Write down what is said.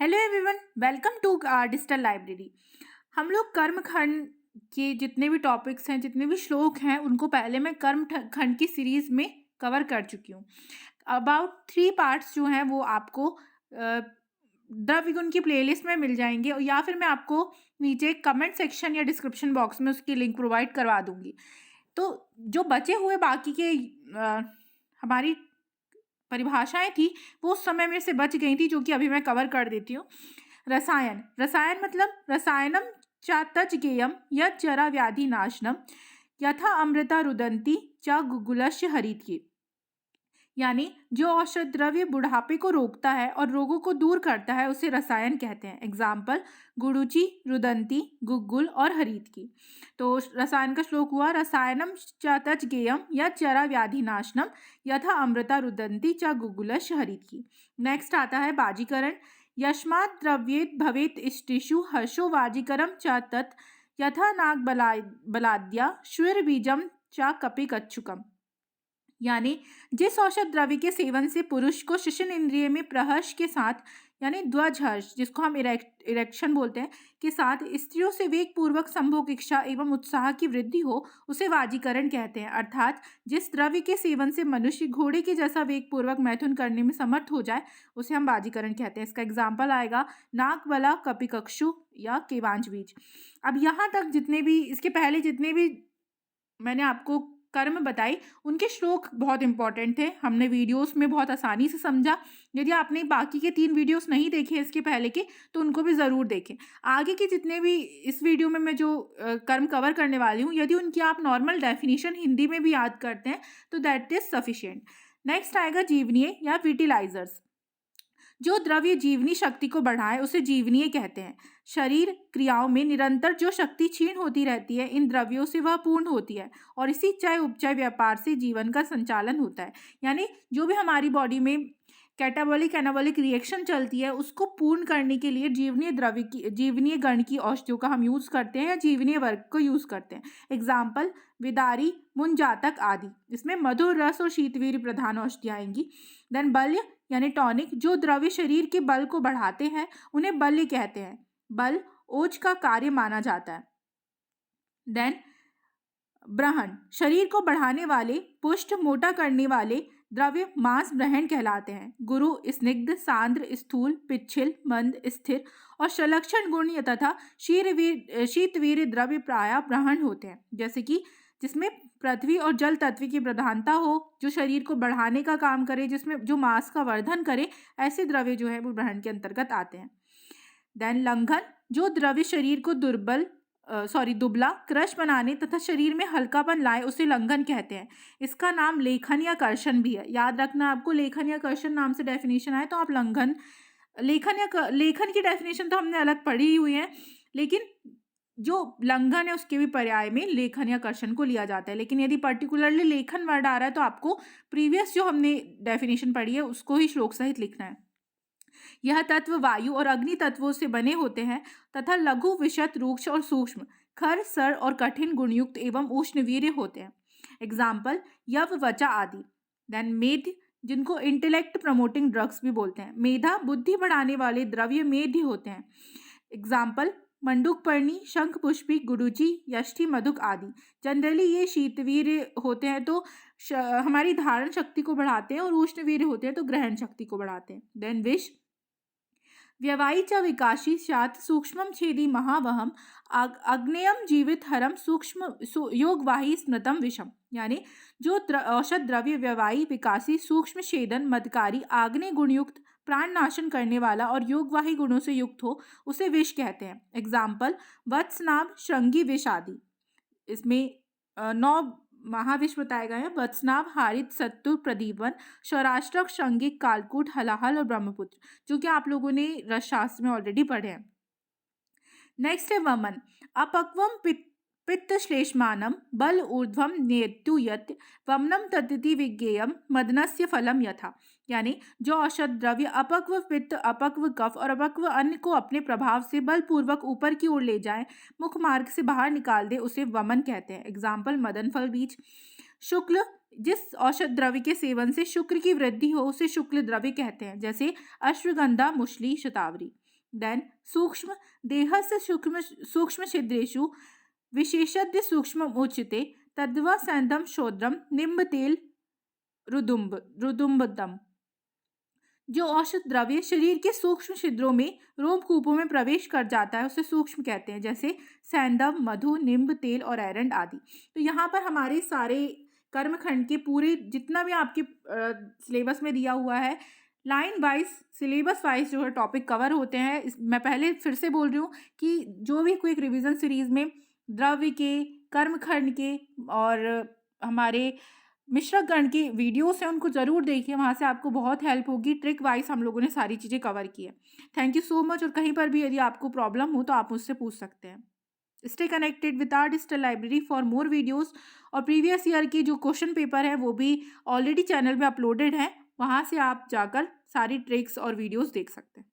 Hello everyone, welcome to digital library. हम लोग कर्म खंड के जितने भी टॉपिक्स हैं, जितने भी श्लोक हैं, उनको पहले मैं कर्म खंड की सीरीज में कवर कर चुकी हूँ। अबाउट 3 पार्ट्स जो हैं वो आपको द्रव्य गुण की प्लेलिस्ट में मिल जाएंगे, और या फिर मैं आपको नीचे कमेंट सेक्शन या डिस्क्रिप्शन बॉक्स में उसकी लिंक प्रोवाइड करवा दूंगी। तो जो बचे हुए बाकी के हमारी परिभाषाएं थी, वो उस समय मेरे से बच गई थी, जो कि अभी मैं कवर कर देती हूँ। रसायन रसायन मतलब रसायनम च तज्ज्ञेयम यत् जरा व्याधि नाशनम यथा अमृता रुदन्ति च गुगुलस्य हरितकी। यानी जो औषध द्रव्य बुढ़ापे को रोकता है और रोगों को दूर करता है, उसे रसायन कहते हैं। एग्जाम्पल गुडुचि, रुदंती, गुग्गुल और हरितकी। तो रसायन का श्लोक हुआ, रसायनम च तज्ज्ञेयम यत् जरा व्याधि नाशनम यथा अमृता रुदन्ति च गुग्गुलस्य हरितकी। नेक्स्ट आता है बाजीकरण। यस्मात् द्रव्येत भवेत इष्टिषु हर्षो वाजीकरम च तत् यथा नाग बलाद्या श्विर्बीजम च कपिकच्छुकम। यानी जिस औषध द्रव्य के सेवन से पुरुष को शिशन इंद्रिय में प्रहर्ष के साथ, यानी ध्वजहर्ष, जिसको हम इरेक्शन बोलते हैं, के साथ स्त्रियों से वेग पूर्वक संभोग इच्छा एवं उत्साह की वृद्धि हो, उसे वाजीकरण कहते हैं। अर्थात जिस द्रव्य के सेवन से मनुष्य घोड़े के जैसा वेग पूर्वक मैथुन करने में समर्थ हो जाए, उसे हम वाजीकरण कहते हैं। इसका एग्जाम्पल आएगा नागबला, कपिकक्षु या केवांच बीज। अब यहाँ तक जितने भी इसके पहले जितने भी मैंने आपको कर्म बताई, उनके श्लोक बहुत इंपॉर्टेंट थे। हमने वीडियोस में बहुत आसानी से समझा। यदि आपने बाकी के 3 वीडियोस नहीं देखे इसके पहले के, तो उनको भी ज़रूर देखें। आगे के जितने भी इस वीडियो में मैं जो कर्म कवर करने वाली हूँ, यदि उनकी आप नॉर्मल डेफिनेशन हिंदी में भी याद करते हैं तो दैट इज सफिशिएंट। नेक्स्ट आएगा जीवनीय या विटिलाइजर्स। जो द्रव्य जीवनी शक्ति को बढ़ाए उसे जीवनीय कहते हैं। शरीर क्रियाओं में निरंतर जो शक्ति क्षीण होती रहती है, इन द्रव्यों से वह पूर्ण होती है, और इसी चय उपचय व्यापार से जीवन का संचालन होता है। यानी जो भी हमारी बॉडी में कैटाबॉलिक एनाबॉलिक रिएक्शन चलती है, उसको पूर्ण करने के लिए जीवनीय गण की औषधियों का हम यूज करते हैं, या जीवनीय वर्ग को यूज करते हैं। एग्जाम्पल विदारी, मुंजातक आदि। इसमें मधुर रस और शीतवीर्य प्रधान औषधियाँ आएंगी। देन बल्य यानी टॉनिक, जो द्रव्य शरीर के बल को बढ़ाते हैं, उन्हें बल्य कहते हैं। बल ओज का कार्य माना जाता है। देन ब्रहण, शरीर को बढ़ाने वाले, पुष्ट मोटा करने वाले द्रव्य मांस ब्रहण कहलाते हैं। गुरु स्निग्ध, सांद्र, स्थूल, पिच्छिल, मंद, स्थिर और सलक्षण गुण तथा शीतवीर द्रव्य प्राय ब्रहण होते हैं। जैसे कि जिसमें पृथ्वी और जल तत्व की प्रधानता हो, जो शरीर को बढ़ाने का काम करे, जिसमें जो मांस का वर्धन करे, ऐसे द्रव्य जो है वो ब्रहण के अंतर्गत आते हैं। देन लंघन, जो द्रव्य शरीर को दुबला, क्रश बनाने तथा शरीर में हल्कापन लाए, उसे लंघन कहते हैं। इसका नाम लेखन या कर्षण भी है। याद रखना, आपको लेखन या कर्षण नाम से डेफिनेशन आए तो आप लेखन की डेफिनेशन तो हमने अलग पढ़ी ही हुई है, लेकिन जो लंघन है उसके भी पर्याय में लेखन या कर्षण को लिया जाता है। लेकिन यदि पर्टिकुलरली लेखन वर्ड आ रहा है तो आपको प्रीवियस जो हमने डेफिनेशन पढ़ी है उसको ही श्लोक सहित लिखना है। यह तत्व वायु और अग्नि तत्वों से बने होते हैं तथा लघु, विशद, रूक्ष और सूक्ष्म, खर, सर और कठिन गुणयुक्त एवं उष्णवीर्य होते हैं। एग्जाम्पल यव, वचा आदि। देन मेध, जिनको इंटेलेक्ट प्रमोटिंग ड्रग्स भी बोलते हैं। मेधा, बुद्धि बढ़ाने वाले द्रव्य मेध्य होते हैं। एग्जाम्पल मंडूक पर्णी, शंख पुष्पी, गुडुचि, यष्टि, मधुक आदि। जनरली ये शीतवीर्य होते हैं तो हमारी धारण शक्ति को बढ़ाते हैं, और उष्णवीर्य होते हैं तो ग्रहण शक्ति को बढ़ाते हैं। देन विष, व्यवायी च विकासी स्यात् सूक्ष्मं छेदी महावहम अग्नेयम जीवित हरम सूक्ष्म योगवाही स्मृतम विषम। यानी जो औषध द्रव्य व्यवायी, विकासी, सूक्ष्म छेदन, मदकारी, आग्नेय गुणयुक्त, प्राण नाशन करने वाला और योगवाही गुणों से युक्त हो, उसे विष कहते हैं। एग्जाम्पल वत्सनाभ, श्रृंगी विष आदि। इसमें 9 महाविष बताए गए हैं। वत्सनाभ, हारित, सत्तु, प्रदीपवन, सौराष्ट्रक, श्रृंगिक, कालकूट, हलाहल और ब्रह्मपुत्र, जो कि आप लोगों ने रसशास्त्र में ऑलरेडी पढ़े हैं। नेक्स्ट है वमन। अपक्वम पित्त श्लेष्मानम बल ऊर्ध्वम नेतु यत् वमनम तदिति विज्ञेयम मदनस्य फलम यथा। यानी जो औषध द्रव्य अपक्व पित्त, अपक्व कफ और अपक्व अन्न को अपने प्रभाव से बलपूर्वक ऊपर की ओर ले जाए, मुख मार्ग से बाहर निकाल दे, उसे वमन कहते हैं। एग्जाम्पल मदन फल बीज। शुक्ल, जिस औषध द्रव्य के सेवन से शुक्र की वृद्धि हो, उसे शुक्ल द्रव्य कहते हैं। जैसे अश्वगंधा, मुशली, शतावरी। देन सूक्ष्म देहस्य सूक्ष्म छिद्रेषु विशेषज्ञ सूक्ष्म उच्यते तद्वा सैंदम शोद्रम निम्ब तेल रुदुम्बदम। जो औषध द्रव्य शरीर के सूक्ष्म छिद्रों में रोमकूपों में प्रवेश कर जाता है उसे सूक्ष्म कहते हैं, जैसे सैंदव, मधु, निम्ब तेल और एरंड आदि। तो यहाँ पर हमारे सारे कर्मखंड के पूरे जितना भी आपके सिलेबस में दिया हुआ है, लाइन वाइज सिलेबस वाइज जो है टॉपिक कवर होते हैं। मैं पहले फिर से बोल रही हूँ कि जो भी क्विक रिवीजन सीरीज में द्रव्य के, कर्मखंड के और हमारे मिश्रक गण की वीडियोस हैं उनको ज़रूर देखिए, वहाँ से आपको बहुत हेल्प होगी। ट्रिक वाइज हम लोगों ने सारी चीज़ें कवर की है। Thank you so much. और कहीं पर भी यदि आपको प्रॉब्लम हो तो आप मुझसे पूछ सकते हैं। Stay connected with our digital library for more videos. और प्रीवियस ईयर की जो क्वेश्चन पेपर है वो भी ऑलरेडी चैनल में अपलोडेड है, वहाँ से आप जाकर सारी ट्रिक्स और वीडियोस देख सकते हैं।